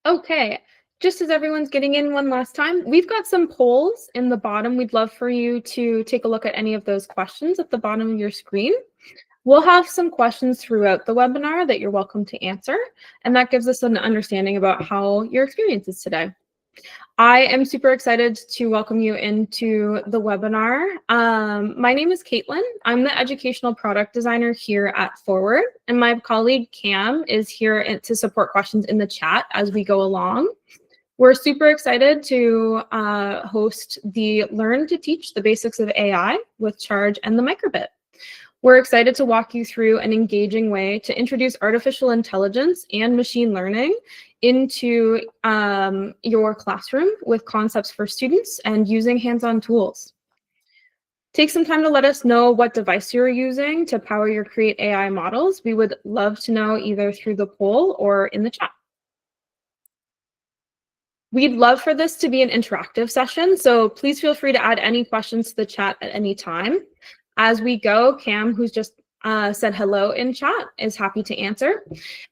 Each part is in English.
Okay, just as everyone's getting in one last time, we've got some polls in the bottom. We'd love for you to take a look at any of those questions at the bottom of your screen. We'll have some questions throughout the webinar that you're welcome to answer, and that gives us an understanding about how your experience is today. I am super excited to welcome you into the webinar. My name is Caitlin. I'm the educational product designer here at Forward, and my colleague Cam is here to support questions in the chat as we go along. We're super excited to host the Learn to Teach the Basics of AI with Charge and the Microbit. We're excited to walk you through an engaging way to introduce artificial intelligence and machine learning into your classroom with concepts for students and using hands-on tools. Take some time to let us know what device you're using to power your CreateAI models. We would love to know either through the poll or in the chat. We'd love for this to be an interactive session, so please feel free to add any questions to the chat at any time. As we go, Cam, who's just said hello in chat, is happy to answer.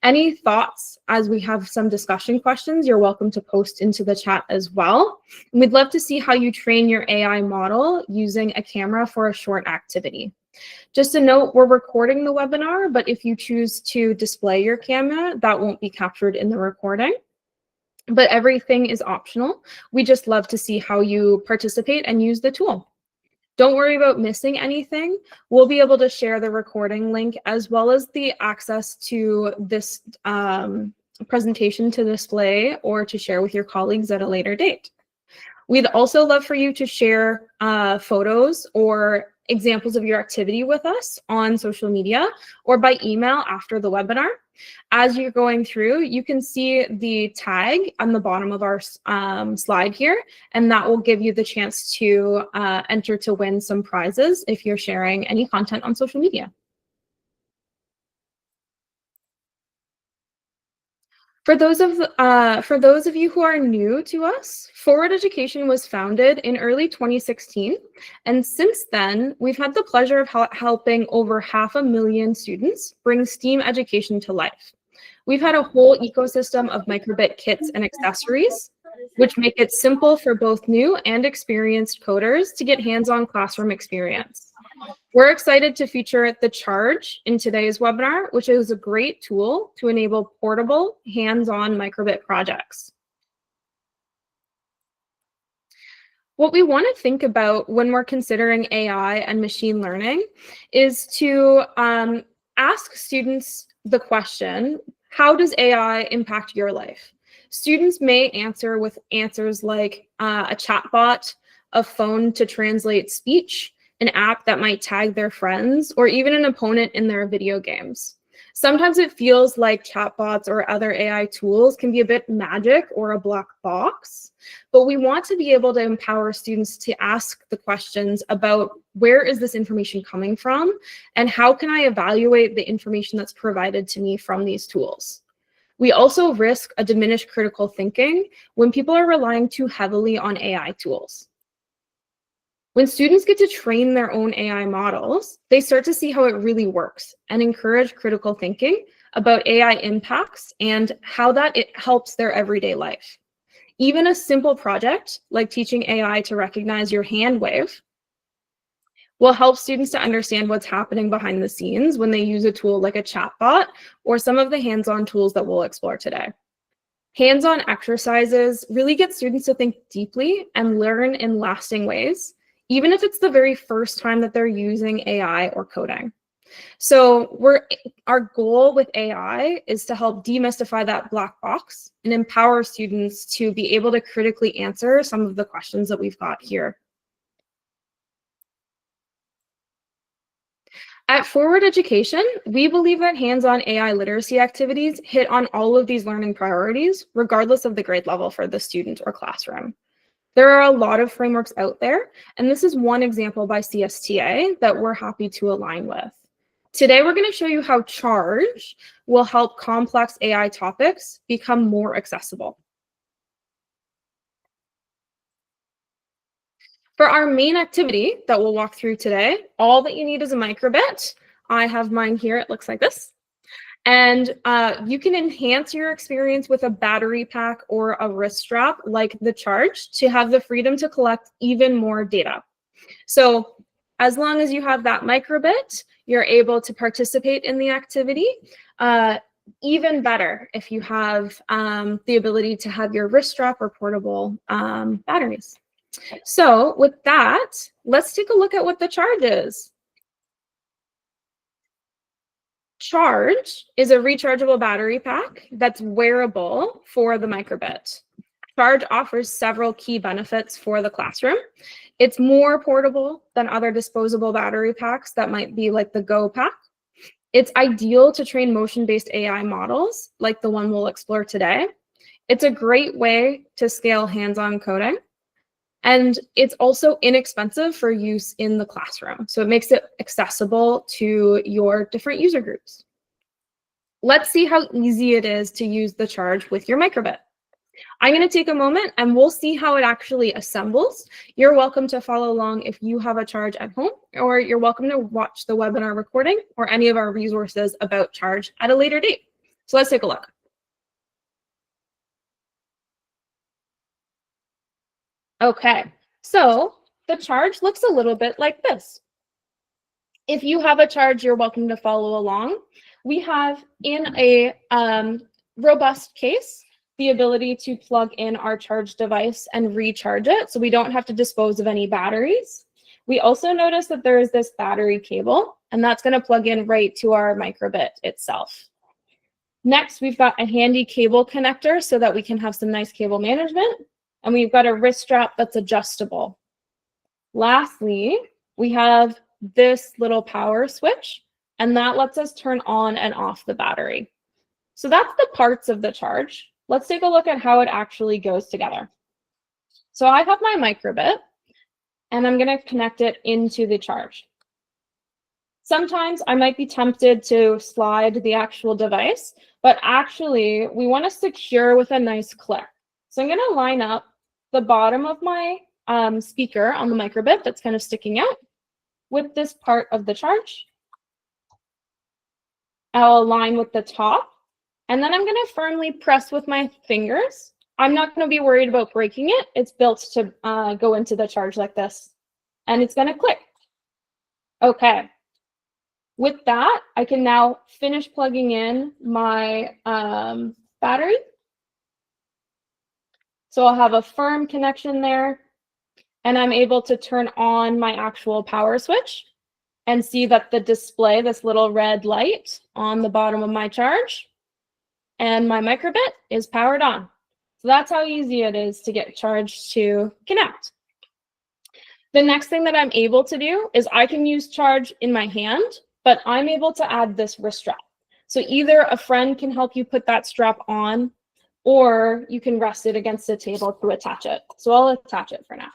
Any thoughts as we have some discussion questions, you're welcome to post into the chat as well. And we'd love to see how you train your AI model using a camera for a short activity. Just a note, we're recording the webinar, but if you choose to display your camera, that won't be captured in the recording. But everything is optional. We just love to see how you participate and use the tool. Don't worry about missing anything. We'll be able to share the recording link as well as the access to this presentation to display or to share with your colleagues at a later date. We'd also love for you to share photos or examples of your activity with us on social media or by email after the webinar. As you're going through, you can see the tag on the bottom of our slide here, and that will give you the chance to enter to win some prizes if you're sharing any content on social media. For those of you who are new to us, Forward Education was founded in early 2016, and since then, we've had the pleasure of helping over 500,000 students bring STEAM education to life. We've had a whole ecosystem of microbit kits and accessories, which make it simple for both new and experienced coders to get hands-on classroom experience. We're excited to feature the Charge in today's webinar, which is a great tool to enable portable, hands-on microbit projects. What we want to think about when we're considering AI and machine learning is to ask students the question, how does AI impact your life? Students may answer with answers like a chatbot, a phone to translate speech, an app that might tag their friends, or even an opponent in their video games. Sometimes it feels like chatbots or other AI tools can be a bit magic or a black box, but we want to be able to empower students to ask the questions about where is this information coming from and how can I evaluate the information that's provided to me from these tools. We also risk a diminished critical thinking when people are relying too heavily on AI tools. When students get to train their own AI models, they start to see how it really works and encourage critical thinking about AI impacts and how it helps their everyday life. Even a simple project like teaching AI to recognize your hand wave will help students to understand what's happening behind the scenes when they use a tool like a chatbot or some of the hands-on tools that we'll explore today. Hands-on exercises really get students to think deeply and learn in lasting ways, even if it's the very first time that they're using AI or coding. So our goal with AI is to help demystify that black box and empower students to be able to critically answer some of the questions that we've got here. At Forward Education, we believe that hands-on AI literacy activities hit on all of these learning priorities, regardless of the grade level for the student or classroom. There are a lot of frameworks out there, and this is one example by CSTA that we're happy to align with. Today, we're going to show you how Charge will help complex AI topics become more accessible. For our main activity that we'll walk through today, all that you need is a microbit. I have mine here, it looks like this. And you can enhance your experience with a battery pack or a wrist strap like the Charge to have the freedom to collect even more data. So as long as you have that microbit, you're able to participate in the activity. Even better if you have the ability to have your wrist strap or portable batteries. So with that, let's take a look at what the Charge is. Charge is a rechargeable battery pack that's wearable for the microbit. Charge offers several key benefits for the classroom. It's more portable than other disposable battery packs that might be like the Go pack. It's ideal to train motion-based AI models like the one we'll explore today. It's a great way to scale hands-on coding. And it's also inexpensive for use in the classroom. So it makes it accessible to your different user groups. Let's see how easy it is to use the Charge with your microbit. I'm going to take a moment and we'll see how it actually assembles. You're welcome to follow along if you have a Charge at home, or you're welcome to watch the webinar recording or any of our resources about Charge at a later date. So let's take a look. Okay, so the Charge looks a little bit like this. If you have a Charge, you're welcome to follow along. We have in a robust case the ability to plug in our Charge device and recharge it, so we don't have to dispose of any batteries. We also notice that there is this battery cable, and that's going to plug in right to our microbit itself. Next, we've got a handy cable connector so that we can have some nice cable management, and we've got a wrist strap that's adjustable. Lastly, we have this little power switch, and that lets us turn on and off the battery. So that's the parts of the Charge. Let's take a look at how it actually goes together. So I have my microbit, and I'm going to connect it into the Charge. Sometimes I might be tempted to slide the actual device, but actually we want to secure with a nice click. So I'm going to line up the bottom of my speaker on the microbit that's kind of sticking out with this part of the Charge. I'll align with the top, and then I'm going to firmly press with my fingers. I'm not going to be worried about breaking it. It's built to go into the Charge like this, and it's going to click. Okay. With that, I can now finish plugging in my battery. So I'll have a firm connection there, and I'm able to turn on my actual power switch and see that the display, this little red light on the bottom of my Charge, and my microbit is powered on. So that's how easy it is to get Charge to connect. The next thing that I'm able to do is I can use Charge in my hand, but I'm able to add this wrist strap. So either a friend can help you put that strap on, or you can rest it against a table to attach it. So I'll attach it for now.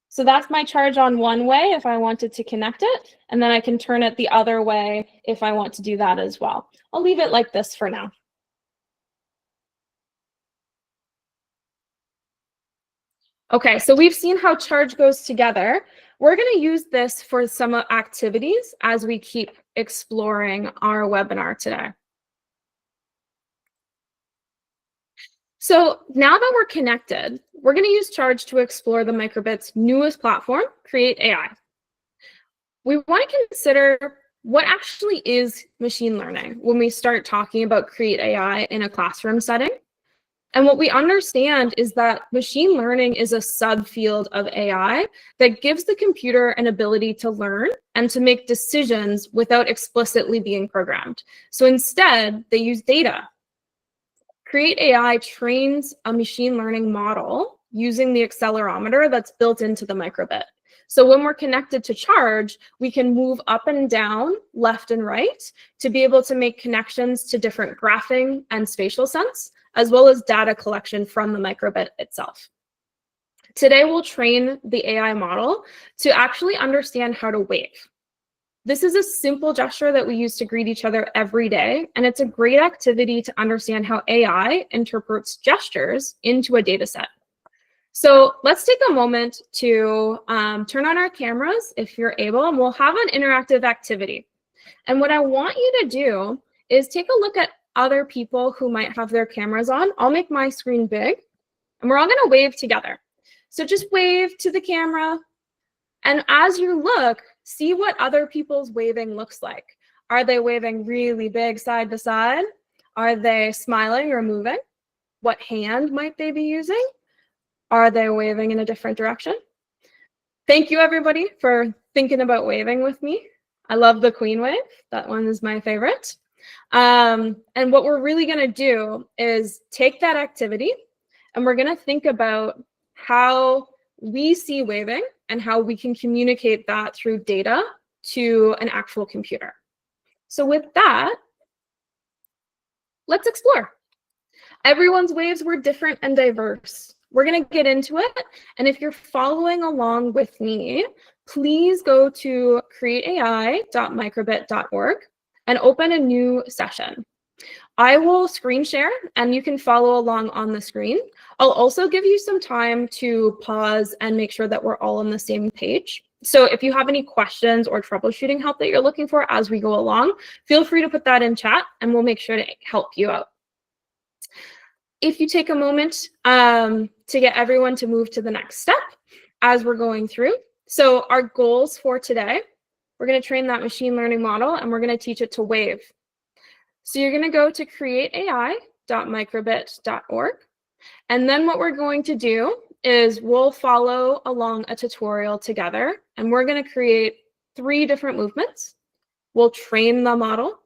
So that's my Charge on one way if I wanted to connect it, and then I can turn it the other way if I want to do that as well. I'll leave it like this for now. Okay, so we've seen how Charge goes together. We're going to use this for some activities as we keep exploring our webinar today. So now that we're connected, we're going to use Charge to explore the microbit's newest platform, CreateAI. We want to consider what actually is machine learning when we start talking about CreateAI in a classroom setting. And what we understand is that machine learning is a subfield of AI that gives the computer an ability to learn and to make decisions without explicitly being programmed. So instead, they use data. CreateAI trains a machine learning model using the accelerometer that's built into the microbit. So when we're connected to Charge, we can move up and down, left and right, to be able to make connections to different graphing and spatial sense, as well as data collection from the microbit itself. Today, we'll train the AI model to actually understand how to wave. This is a simple gesture that we use to greet each other every day, and it's a great activity to understand how AI interprets gestures into a data set. So let's take a moment to turn on our cameras if you're able, and we'll have an interactive activity. And what I want you to do is take a look at other people who might have their cameras on. I'll make my screen big, and we're all going to wave together. So just wave to the camera. And as you look, see what other people's waving looks like. Are they waving really big side to side? Are they smiling or moving? What hand might they be using? Are they waving in a different direction? Thank you, everybody, for thinking about waving with me. I love the queen wave. That one is my favorite. And what we're really going to do is take that activity, and we're going to think about how we see waving and how we can communicate that through data to an actual computer. So with that, let's explore. Everyone's waves were different and diverse. We're going to get into it. And if you're following along with me, please go to createai.microbit.org and open a new session. I will screen share, and you can follow along on the screen. I'll also give you some time to pause and make sure that we're all on the same page. So if you have any questions or troubleshooting help that you're looking for as we go along, feel free to put that in chat, and we'll make sure to help you out. If you take a moment to get everyone to move to the next step as we're going through. So our goals for today, we're going to train that machine learning model, and we're going to teach it to wave. So you're going to go to createai.microbit.org. And then what we're going to do is we'll follow along a tutorial together, and we're going to create 3 different movements. We'll train the model,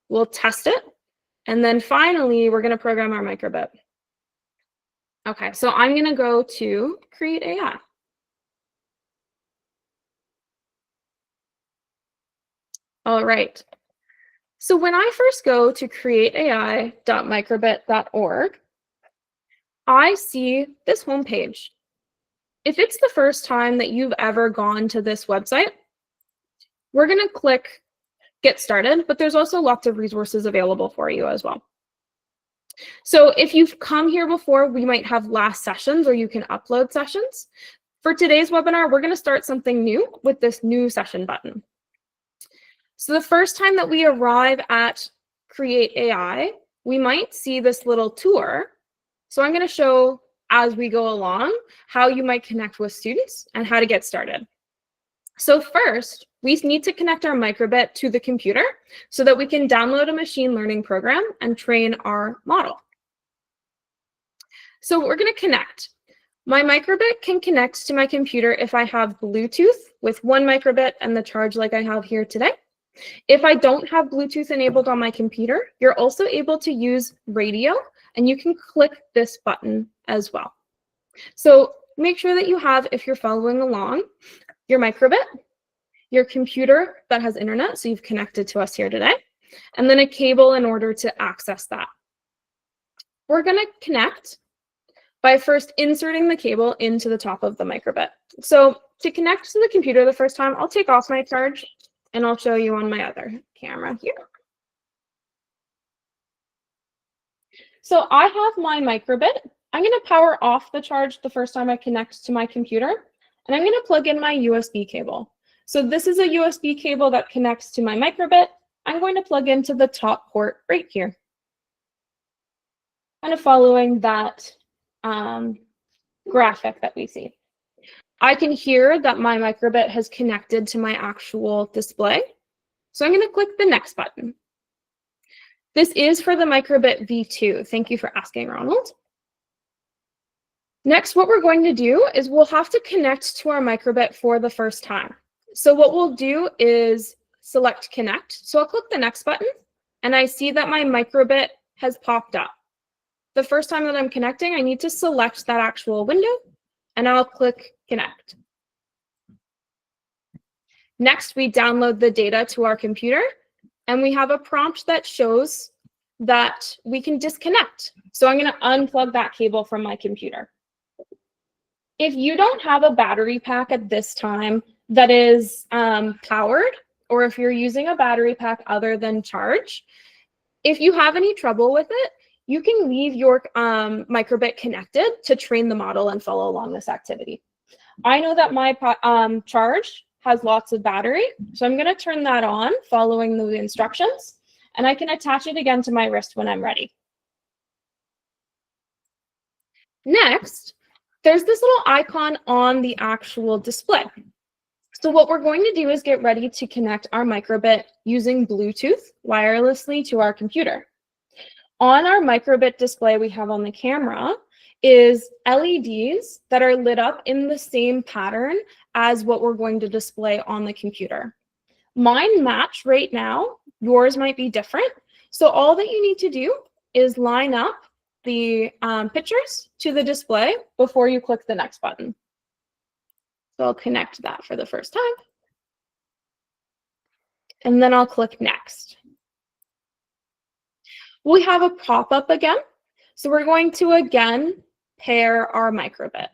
we'll test it, and then finally, we're going to program our microbit. Okay, so I'm going to go to CreateAI. All right. So when I first go to createai.microbit.org, I see this homepage. If it's the first time that you've ever gone to this website, we're going to click Get Started, but there's also lots of resources available for you as well. So if you've come here before, we might have last sessions, or you can upload sessions. For today's webinar, we're going to start something new with this new session button. So the first time that we arrive at CreateAI, we might see this little tour. So I'm going to show as we go along how you might connect with students and how to get started. So first, we need to connect our microbit to the computer so that we can download a machine learning program and train our model. So we're going to connect. My microbit can connect to my computer if I have Bluetooth with one microbit and the charge like I have here today. If I don't have Bluetooth enabled on my computer, you're also able to use radio, and you can click this button as well. So make sure that you have, if you're following along, your microbit, your computer that has internet, so you've connected to us here today, and then a cable in order to access that. We're going to connect by first inserting the cable into the top of the microbit. So to connect to the computer the first time, I'll take off my charge, and I'll show you on my other camera here. So I have my microbit. I'm going to power off the charge the first time I connect to my computer, and I'm going to plug in my USB cable. So this is a USB cable that connects to my microbit. I'm going to plug into the top port right here. Kind of following that graphic that we see. I can hear that my microbit has connected to my actual display. So I'm going to click the next button. This is for the microbit V2. Thank you for asking, Ronald. Next, what we're going to do is we'll have to connect to our microbit for the first time. So what we'll do is select Connect. So I'll click the next button, and I see that my microbit has popped up. The first time that I'm connecting, I need to select that actual window, and I'll click Connect. Next, we download the data to our computer, and we have a prompt that shows that we can disconnect. So I'm going to unplug that cable from my computer. If you don't have a battery pack at this time that is powered, or if you're using a battery pack other than charge, if you have any trouble with it, you can leave your microbit connected to train the model and follow along this activity. I know that my charge has lots of battery, so I'm going to turn that on following the instructions, and I can attach it again to my wrist when I'm ready. Next, there's this little icon on the actual display. So what we're going to do is get ready to connect our microbit using Bluetooth wirelessly to our computer. On our microbit display we have on the camera is LEDs that are lit up in the same pattern as what we're going to display on the computer. Mine match right now, yours might be different. So all that you need to do is line up the pictures to the display before you click the next button. So I'll connect that for the first time. And then I'll click next. We have a pop-up again. So we're going to again pair our microbit.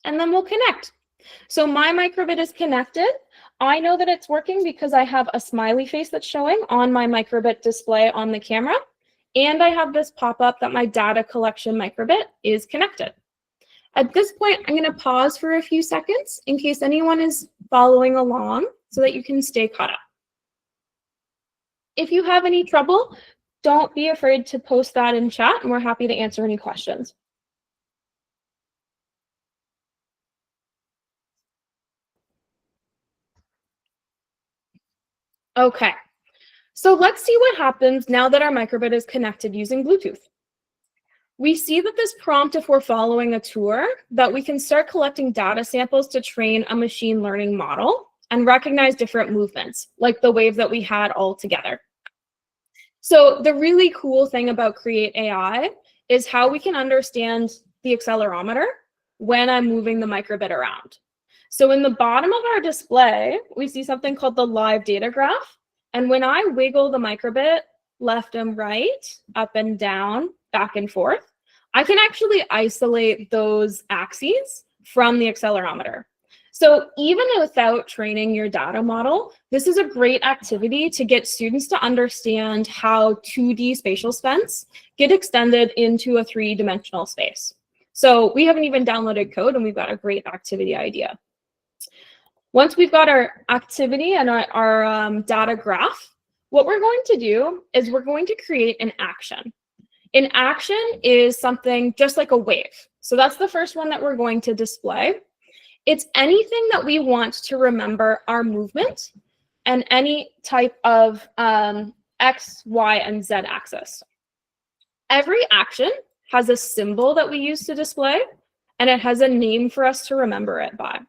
And then we'll connect. So my microbit is connected. I know that it's working because I have a smiley face that's showing on my microbit display on the camera. And I have this pop-up that my data collection microbit is connected. At this point, I'm going to pause for a few seconds in case anyone is following along so that you can stay caught up. If you have any trouble, don't be afraid to post that in chat, and we're happy to answer any questions. Okay, so let's see what happens now that our microbit is connected using Bluetooth. We see that this prompt, if we're following a tour, that we can start collecting data samples to train a machine learning model and recognize different movements, like the wave that we had all together. So the really cool thing about CreateAI is how we can understand the accelerometer when I'm moving the microbit around. So in the bottom of our display, we see something called the live data graph. And when I wiggle the microbit left and right, up and down, back and forth, I can actually isolate those axes from the accelerometer. So even without training your data model, this is a great activity to get students to understand how 2D spatial spends get extended into a 3-dimensional space. So we haven't even downloaded code, and we've got a great activity idea. Once we've got our activity and our data graph, what we're going to do is we're going to create an action. An action is something just like a wave. So that's the first one that we're going to display. It's anything that we want to remember our movement and any type of X, Y, and Z axis. Every action has a symbol that we use to display, and it has a name for us to remember it by.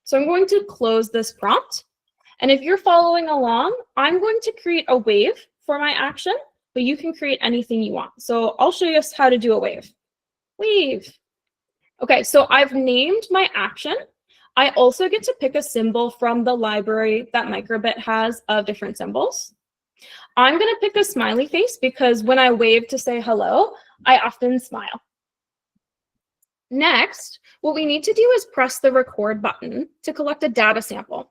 So I'm going to close this prompt. And if you're following along, I'm going to create a wave for my action, but you can create anything you want. So I'll show you how to do a wave. Wave. Okay, so I've named my action. I also get to pick a symbol from the library that microbit has of different symbols. I'm going to pick a smiley face because when I wave to say hello, I often smile. Next, what we need to do is press the record button to collect a data sample.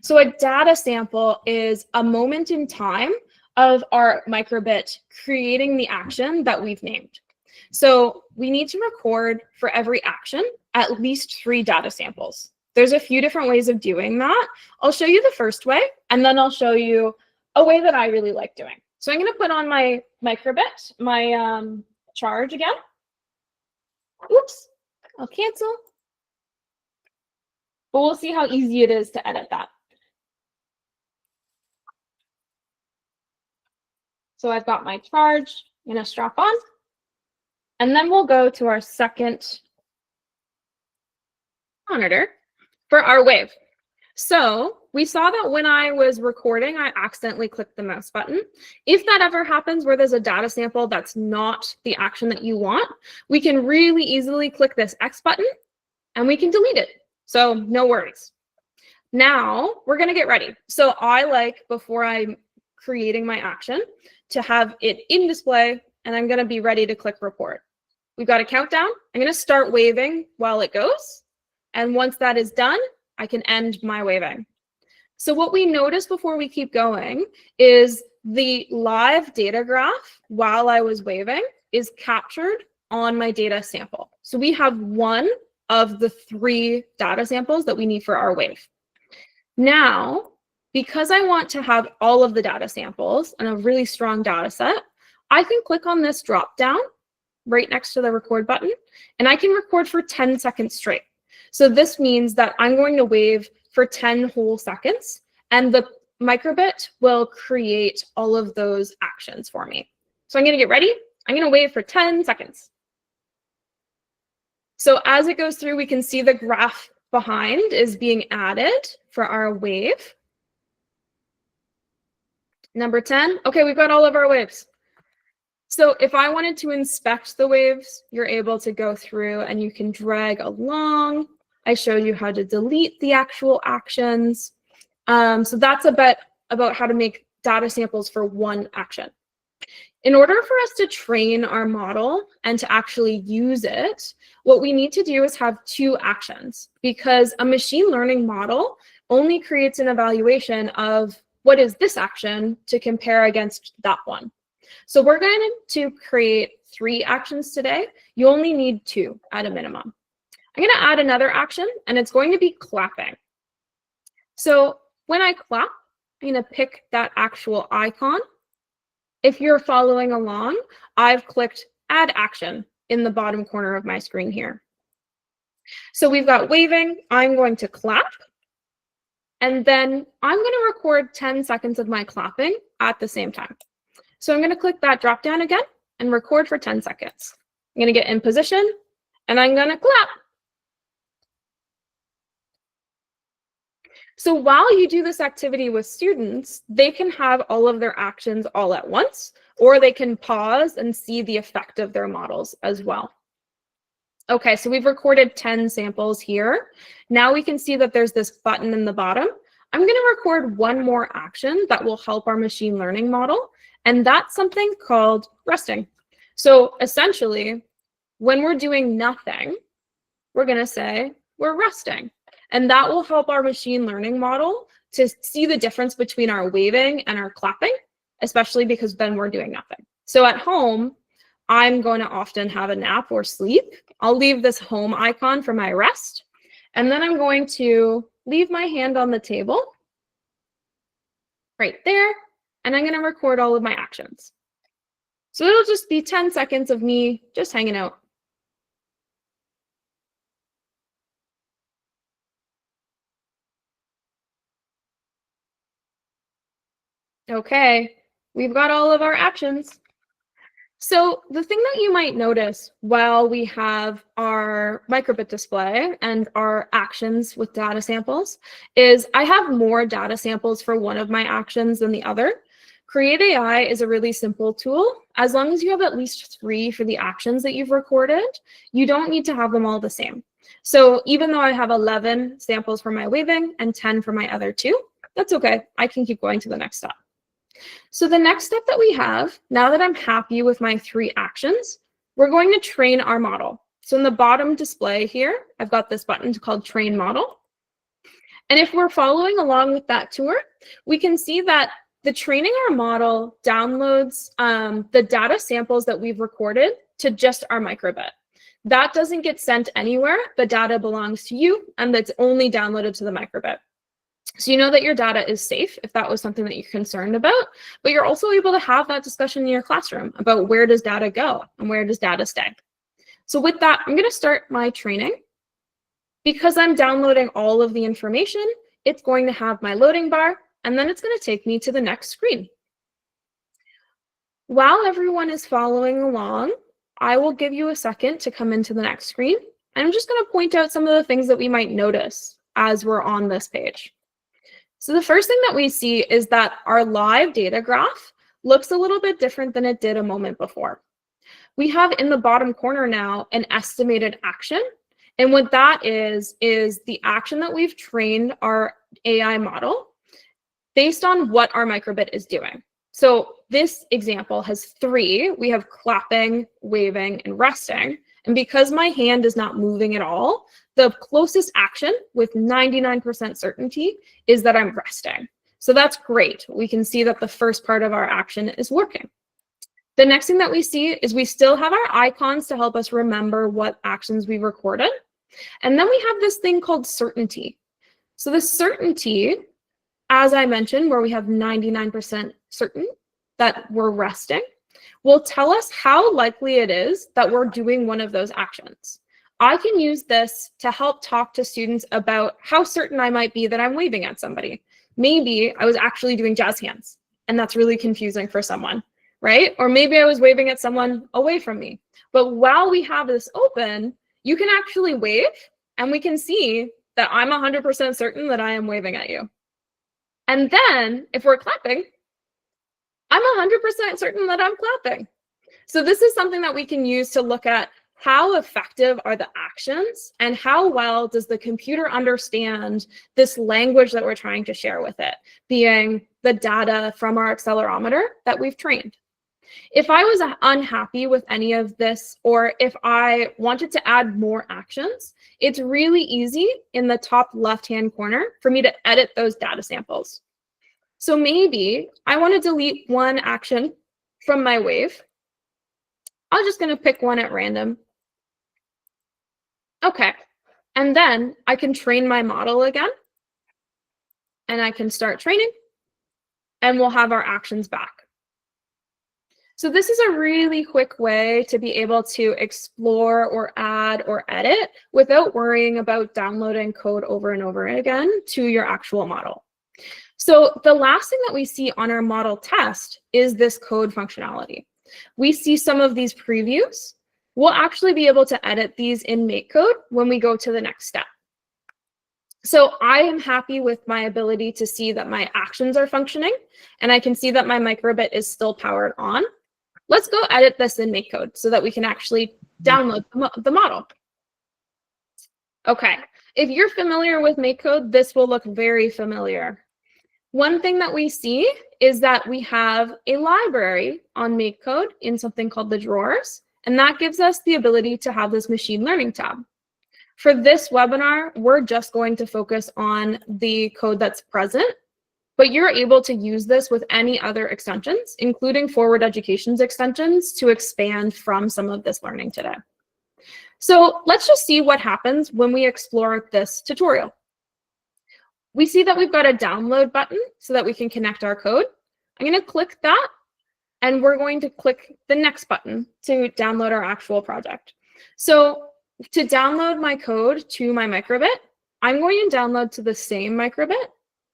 So a data sample is a moment in time of our microbit creating the action that we've named. So we need to record for every action at least 3 data samples. There's a few different ways of doing that. I'll show you the first way, and then I'll show you a way that I really like doing. So I'm going to put on my microbit, my charge again. Oops, I'll cancel. But we'll see how easy it is to edit that. So I've got my charge in a strap on. And then we'll go to our second monitor for our wave. So we saw that when I was recording, I accidentally clicked the mouse button. If that ever happens where there's a data sample that's not the action that you want, we can really easily click this X button and we can delete it. So no worries. Now we're going to get ready. So I like, before I'm creating my action, to have it in display, and I'm going to be ready to click report. We've got a countdown. I'm going to start waving while it goes. And once that is done, I can end my waving. So what we notice before we keep going is the live data graph while I was waving is captured on my data sample. So we have one of the 3 data samples that we need for our wave. Now, because I want to have all of the data samples and a really strong data set, I can click on this drop down right next to the record button, and I can record for 10 seconds straight. So this means that I'm going to wave for 10 whole seconds, and the microbit will create all of those actions for me. So I'm going to get ready. I'm going to wave for 10 seconds. So as it goes through, we can see the graph behind is being added for our wave. Number 10. Okay, we've got all of our waves. So if I wanted to inspect the waves, you're able to go through and you can drag along. I showed you how to delete the actual actions. So that's a bit about how to make data samples for one action. In order for us to train our model and to actually use it, what we need to do is have 2 actions, because a machine learning model only creates an evaluation of what is this action to compare against that one. So we're going to create 3 actions today. You only need 2 at a minimum. I'm going to add another action, and it's going to be clapping. So when I clap, I'm going to pick that actual icon. If you're following along, I've clicked Add Action in the bottom corner of my screen here. So we've got waving. I'm going to clap. And then I'm going to record 10 seconds of my clapping at the same time. So I'm going to click that drop down again and record for 10 seconds. I'm going to get in position, and I'm going to clap. So while you do this activity with students, they can have all of their actions all at once, or they can pause and see the effect of their models as well. Okay, so we've recorded 10 samples here. Now we can see that there's this button in the bottom. I'm going to record one more action that will help our machine learning model, and that's something called resting. So essentially, when we're doing nothing, we're going to say we're resting. And that will help our machine learning model to see the difference between our waving and our clapping, especially because then we're doing nothing. So at home, I'm going to often have a nap or sleep. I'll leave this home icon for my rest. And then I'm going to leave my hand on the table right there. And I'm going to record all of my actions. So it'll just be 10 seconds of me just hanging out. Okay, we've got all of our actions. So the thing that you might notice while we have our microbit display and our actions with data samples is I have more data samples for one of my actions than the other. CreateAI is a really simple tool. As long as you have at least 3 for the actions that you've recorded, you don't need to have them all the same. So even though I have 11 samples for my waving and 10 for my other 2, that's okay. I can keep going to the next step. So the next step that we have, now that I'm happy with my 3 actions, we're going to train our model. So in the bottom display here, I've got this button called Train Model. And if we're following along with that tour, we can see that the training our model downloads the data samples that we've recorded to just our microbit. That doesn't get sent anywhere. The data belongs to you, and it's only downloaded to the microbit. So you know that your data is safe if that was something that you're concerned about, but you're also able to have that discussion in your classroom about where does data go and where does data stay. So with that, I'm going to start my training. Because I'm downloading all of the information, it's going to have my loading bar, and then it's going to take me to the next screen. While everyone is following along, I will give you a second to come into the next screen. I'm just going to point out some of the things that we might notice as we're on this page. So the first thing that we see is that our live data graph looks a little bit different than it did a moment before. We have in the bottom corner now an estimated action. And what that is the action that we've trained our AI model based on what our microbit is doing. So this example has 3. We have clapping, waving, and resting. And because my hand is not moving at all, the closest action with 99% certainty is that I'm resting. So that's great. We can see that the first part of our action is working. The next thing that we see is we still have our icons to help us remember what actions we recorded. And then we have this thing called certainty. So the certainty, as I mentioned, where we have 99% certain that we're resting, will tell us how likely it is that we're doing one of those actions. I can use this to help talk to students about how certain I might be that I'm waving at somebody. Maybe I was actually doing jazz hands, and that's really confusing for someone, right? Or maybe I was waving at someone away from me. But while we have this open, you can actually wave, and we can see that I'm 100% certain that I am waving at you. And then if we're clapping, I'm 100% certain that I'm clapping. So this is something that we can use to look at how effective are the actions and how well does the computer understand this language that we're trying to share with it, being the data from our accelerometer that we've trained. If I was unhappy with any of this, or if I wanted to add more actions, it's really easy in the top left-hand corner for me to edit those data samples. So maybe I want to delete one action from my wave. I'm just going to pick one at random. Okay. And then I can train my model again. And I can start training. And we'll have our actions back. So this is a really quick way to be able to explore or add or edit without worrying about downloading code over and over again to your actual model. So the last thing that we see on our model test is this code functionality. We see some of these previews. We'll actually be able to edit these in MakeCode when we go to the next step. So I am happy with my ability to see that my actions are functioning, and I can see that my microbit is still powered on. Let's go edit this in MakeCode so that we can actually download the model. Okay, if you're familiar with MakeCode, this will look very familiar. One thing that we see is that we have a library on MakeCode in something called the drawers, and that gives us the ability to have this machine learning tab. For this webinar, we're just going to focus on the code that's present, but you're able to use this with any other extensions, including forward education's extensions, to expand from some of this learning today. So let's just see what happens when we explore this tutorial. We see that we've got a download button so that we can connect our code. I'm going to click that, and we're going to click the next button to download our actual project. So to download my code to my microbit, I'm going to download to the same microbit,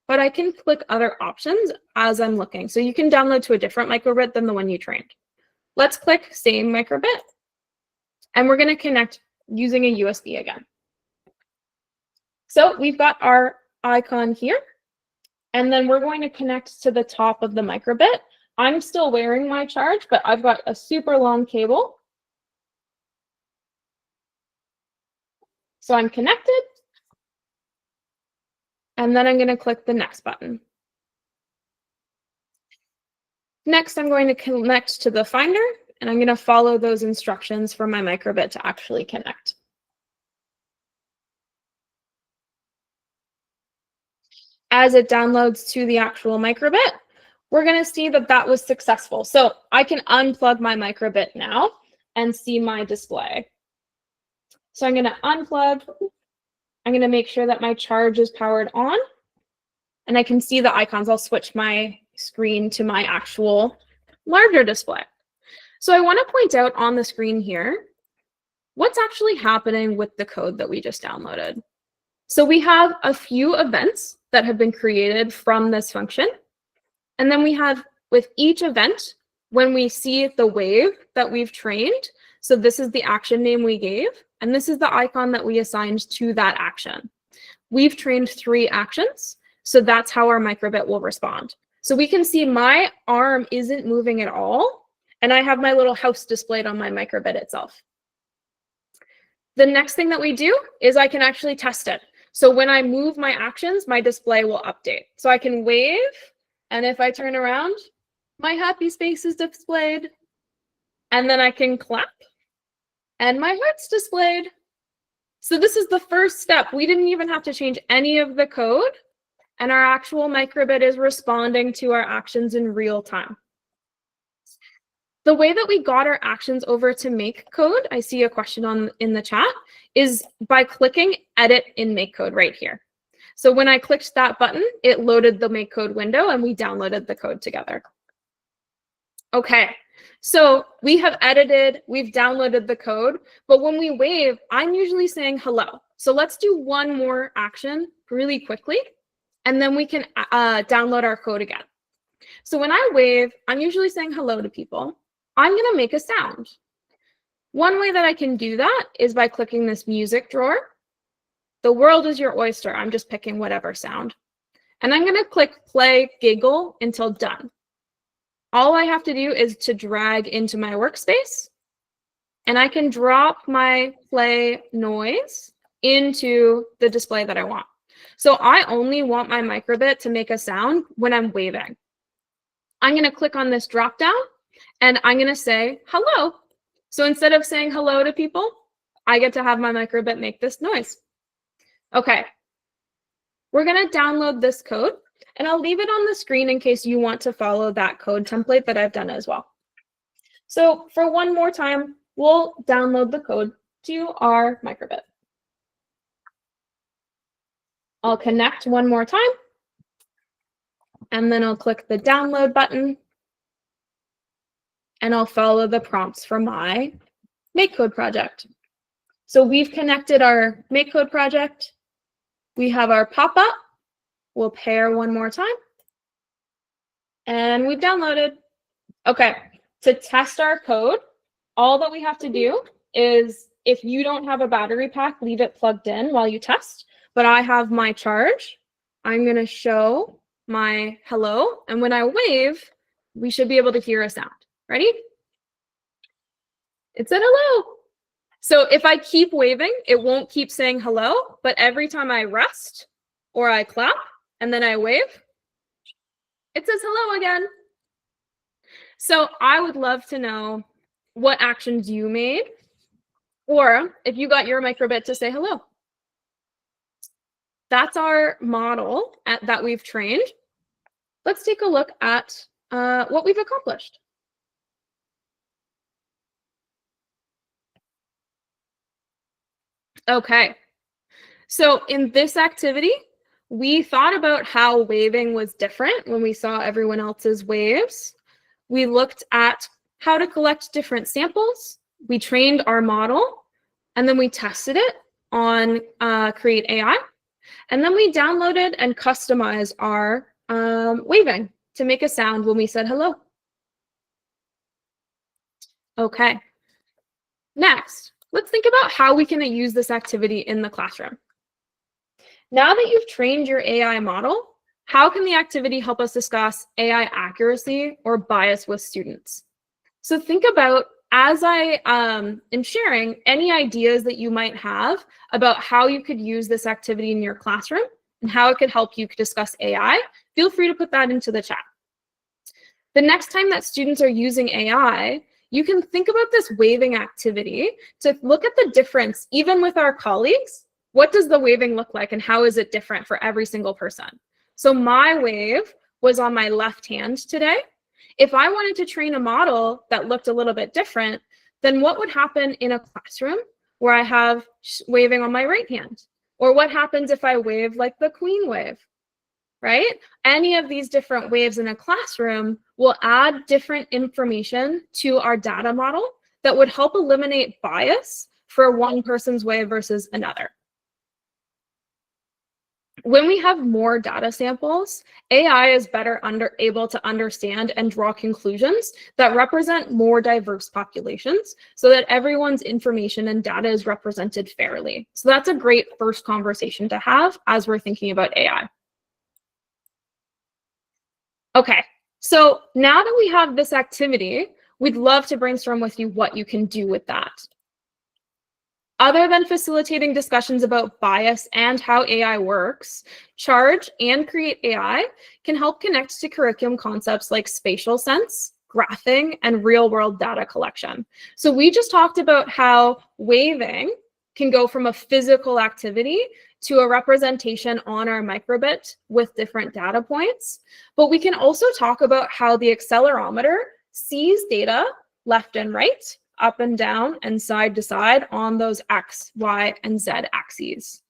but I can click other options as I'm looking. So you can download to a different microbit than the one you trained. Let's click same microbit, and we're going to connect using a USB again. So we've got our icon here, and then we're going to connect to the top of the microbit. I'm still wearing my charge, but I've got a super long cable. So I'm connected, and then I'm going to click the next button. Next, I'm going to connect to the Finder, and I'm going to follow those instructions for my microbit to actually connect. As it downloads to the actual microbit, we're going to see that that was successful. So I can unplug my microbit now and see my display. So I'm going to unplug. I'm going to make sure that my charge is powered on, and I can see the icons. I'll switch my screen to my actual larger display. So I want to point out on the screen here what's actually happening with the code that we just downloaded. So we have a few events that have been created from this function. And then we have, with each event, when we see the wave that we've trained, so this is the action name we gave, and this is the icon that we assigned to that action. We've trained 3 actions, so that's how our microbit will respond. So we can see my arm isn't moving at all, and I have my little house displayed on my microbit itself. The next thing that we do is I can actually test it. So when I move my actions, my display will update. So I can wave, and if I turn around, my happy space is displayed. And then I can clap, and my heart's displayed. So this is the first step. We didn't even have to change any of the code, and our actual microbit is responding to our actions in real time. The way that we got our actions over to make code, I see a question in the chat, is by clicking edit in make code right here. So when I clicked that button, it loaded the make code window and we downloaded the code together. Okay, so we have edited, we've downloaded the code, but when we wave, I'm usually saying hello. So let's do one more action really quickly, and then we can download our code again. So when I wave, I'm usually saying hello to people. I'm going to make a sound. One way that I can do that is by clicking this music drawer. The world is your oyster. I'm just picking whatever sound. And I'm going to click play giggle until done. All I have to do is to drag into my workspace, and I can drop my play noise into the display that I want. So I only want my microbit to make a sound when I'm waving. I'm going to click on this drop down, and I'm going to say hello. So instead of saying hello to people, I get to have my microbit make this noise. Okay, we're going to download this code, and I'll leave it on the screen in case you want to follow that code template that I've done as well. So for one more time, we'll download the code to our microbit. I'll connect one more time, and then I'll click the download button, and I'll follow the prompts for my make code project. So we've connected our make code project. We have our pop-up. We'll pair one more time, and we've downloaded. Okay, to test our code, all that we have to do is, if you don't have a battery pack, leave it plugged in while you test. But I have my charge. I'm going to show my hello, and when I wave, we should be able to hear a sound. Ready? It said hello. So if I keep waving, it won't keep saying hello, but every time I rest or I clap and then I wave, it says hello again. So I would love to know what actions you made, or if you got your microbit to say hello. That's our model that we've trained. Let's take a look at what we've accomplished. Okay, so in this activity, we thought about how waving was different when we saw everyone else's waves. We looked at how to collect different samples. We trained our model, and then we tested it on CreateAI. And then we downloaded and customized our waving to make a sound when we said hello. Okay, next, let's think about how we can use this activity in the classroom. Now that you've trained your AI model, how can the activity help us discuss AI accuracy or bias with students? So think about, as I am sharing, any ideas that you might have about how you could use this activity in your classroom and how it could help you discuss AI, feel free to put that into the chat. The next time that students are using AI, you can think about this waving activity to look at the difference, even with our colleagues. What does the waving look like, and how is it different for every single person? So my wave was on my left hand today. If I wanted to train a model that looked a little bit different, then what would happen in a classroom where I have waving on my right hand? Or what happens if I wave like the queen wave, right? Any of these different waves in a classroom will add different information to our data model that would help eliminate bias for one person's wave versus another. When we have more data samples, AI is better able to understand and draw conclusions that represent more diverse populations so that everyone's information and data is represented fairly. So that's a great first conversation to have as we're thinking about AI. Okay, so now that we have this activity, we'd love to brainstorm with you what you can do with that. Other than facilitating discussions about bias and how AI works, Charge and CreateAI can help connect to curriculum concepts like spatial sense, graphing, and real-world data collection. So we just talked about how waving can go from a physical activity to a representation on our microbit with different data points. But we can also talk about how the accelerometer sees data left and right, up and down, and side to side on those X, Y, and Z axes.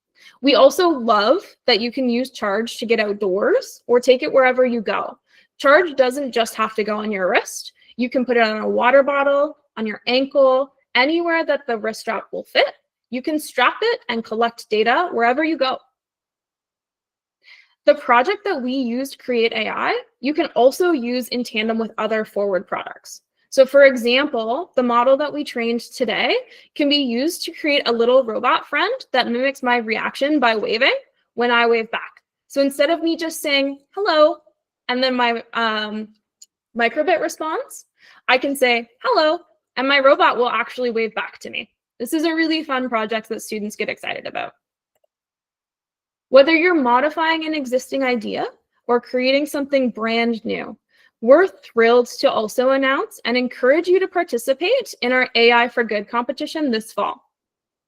We also love that you can use Charge to get outdoors or take it wherever you go. Charge doesn't just have to go on your wrist. You can put it on a water bottle, on your ankle, anywhere that the wrist strap will fit. You can strap it and collect data wherever you go. The project that we used, CreateAI, you can also use in tandem with other Forward products. So for example, the model that we trained today can be used to create a little robot friend that mimics my reaction by waving when I wave back. So instead of me just saying hello, and then my microbit responds, I can say hello, and my robot will actually wave back to me. This is a really fun project that students get excited about. Whether you're modifying an existing idea or creating something brand new, we're thrilled to also announce and encourage you to participate in our AI for Good competition this fall.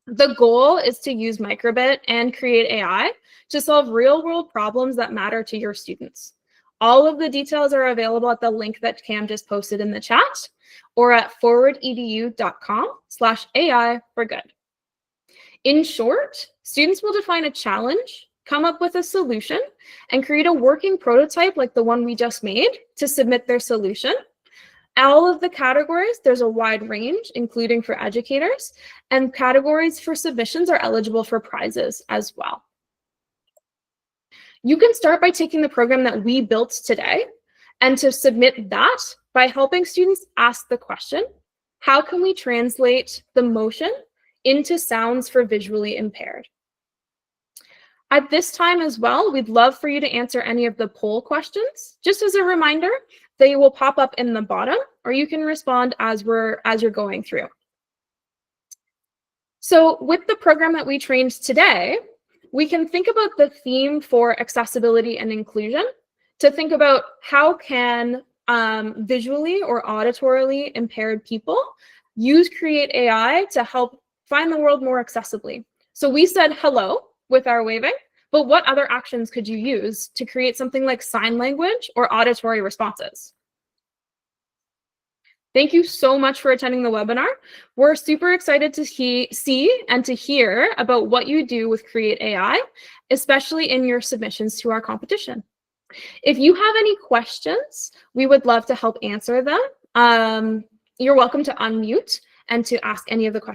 The goal is to use Microbit and CreateAI to solve real-world problems that matter to your students. All of the details are available at the link that Cam just posted in the chat or at forwardedu.com/AI for good. In short, students will define a challenge, come up with a solution, and create a working prototype like the one we just made to submit their solution. All of the categories, there's a wide range, including for educators, and categories for submissions are eligible for prizes as well. You can start by taking the program that we built today and to submit that by helping students ask the question, how can we translate the motion into sounds for visually impaired? At this time as well, we'd love for you to answer any of the poll questions. Just as a reminder, they will pop up in the bottom, or you can respond as you're going through. So with the program that we trained today, we can think about the theme for accessibility and inclusion to think about how can visually or auditorily impaired people use CreateAI to help find the world more accessibly. So we said hello with our waving, but what other actions could you use to create something like sign language or auditory responses? Thank you so much for attending the webinar. We're super excited to see and to hear about what you do with CreateAI, especially in your submissions to our competition. If you have any questions, we would love to help answer them. You're welcome to unmute and to ask any of the questions.